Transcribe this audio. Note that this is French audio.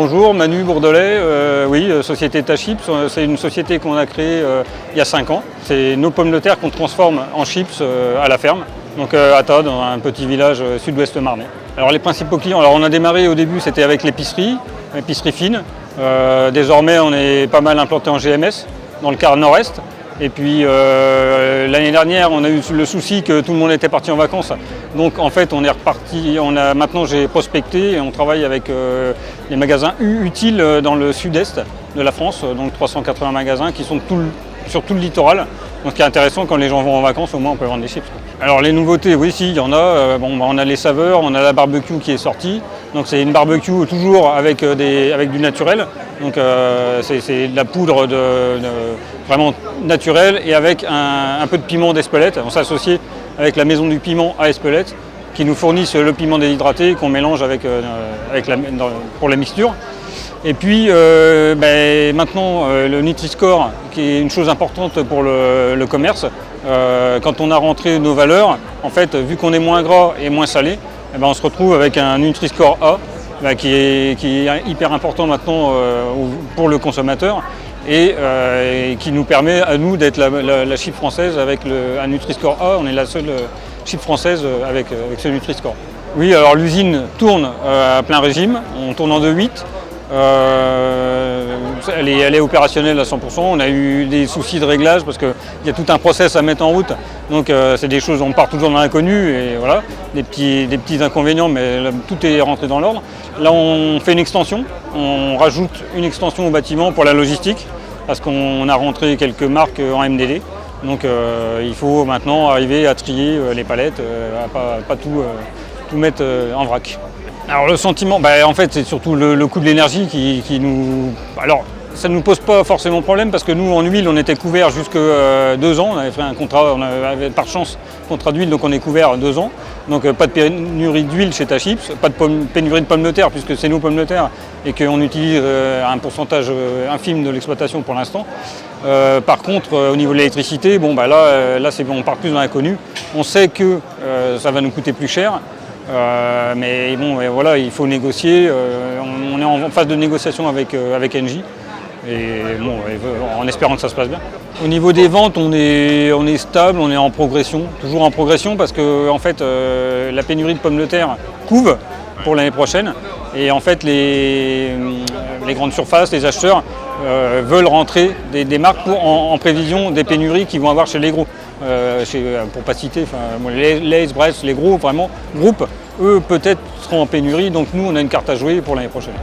Bonjour, Manu Bourdelet, société Tachips. C'est une société qu'on a créée il y a 5 ans. C'est nos pommes de terre qu'on transforme en chips à la ferme, donc à Tade, dans un petit village sud-ouest marnais. Alors les principaux clients, on a démarré au début, c'était avec l'épicerie fine. Désormais, on est pas mal implanté en GMS, dans le quart nord-est. Et puis l'année dernière, on a eu le souci que tout le monde était parti en vacances. Donc en fait, on est reparti. Maintenant, j'ai prospecté et on travaille avec les magasins utiles dans le sud-est de la France, donc 380 magasins qui sont sur tout le littoral. Donc ce qui est intéressant, quand les gens vont en vacances, au moins on peut vendre des chips. Alors les nouveautés, oui, si, il y en a. On a les saveurs, on a la barbecue qui est sortie. Donc c'est une barbecue toujours avec du naturel. Donc c'est de la poudre vraiment naturelle et avec un peu de piment d'Espelette. On s'associe avec la maison du piment à Espelette qui nous fournissent le piment déshydraté qu'on mélange pour la mixture. Et puis maintenant le Nutri-Score, qui est une chose importante pour le commerce. Quand on a rentré nos valeurs, en fait, vu qu'on est moins gras et moins salé, on se retrouve avec un Nutri-Score A qui est hyper important maintenant pour le consommateur et qui nous permet à nous d'être la chip française avec un Nutri-Score A. On est la seule chip française avec ce Nutri-Score. Oui, alors l'usine tourne à plein régime, on tourne en 2-8. Elle est opérationnelle à 100%. On a eu des soucis de réglage parce qu'il y a tout un process à mettre en route. Donc c'est des choses, on part toujours dans l'inconnu et voilà, des petits inconvénients, mais là, tout est rentré dans l'ordre. Là, on fait une extension, on rajoute une extension au bâtiment pour la logistique parce qu'on a rentré quelques marques en MDD. Donc il faut maintenant arriver à trier les palettes, à pas tout mettre en vrac. Alors le sentiment, en fait c'est surtout le coût de l'énergie qui nous... Alors ça ne nous pose pas forcément problème parce que nous en huile on était couvert jusque 2 ans, on avait fait un contrat, on avait par chance contrat d'huile, donc on est couvert 2 ans. Donc pas de pénurie d'huile chez Tachips, pas de pénurie de pommes de terre puisque c'est nos pommes de terre et qu'on utilise un pourcentage infime de l'exploitation pour l'instant. Par contre au niveau de l'électricité, là on part plus dans l'inconnu. On sait que ça va nous coûter plus cher. Mais voilà, il faut négocier. On est en phase de négociation avec Engie en espérant que ça se passe bien. Au niveau des ventes, on est stable, on est en progression, toujours en progression parce que en fait, la pénurie de pommes de terre couve pour l'année prochaine et en fait les grandes surfaces, les acheteurs veulent rentrer des marques en prévision des pénuries qu'ils vont avoir chez les gros. Pour pas citer, les Brest, les gros vraiment groupes, eux peut-être seront en pénurie, donc nous on a une carte à jouer pour l'année prochaine.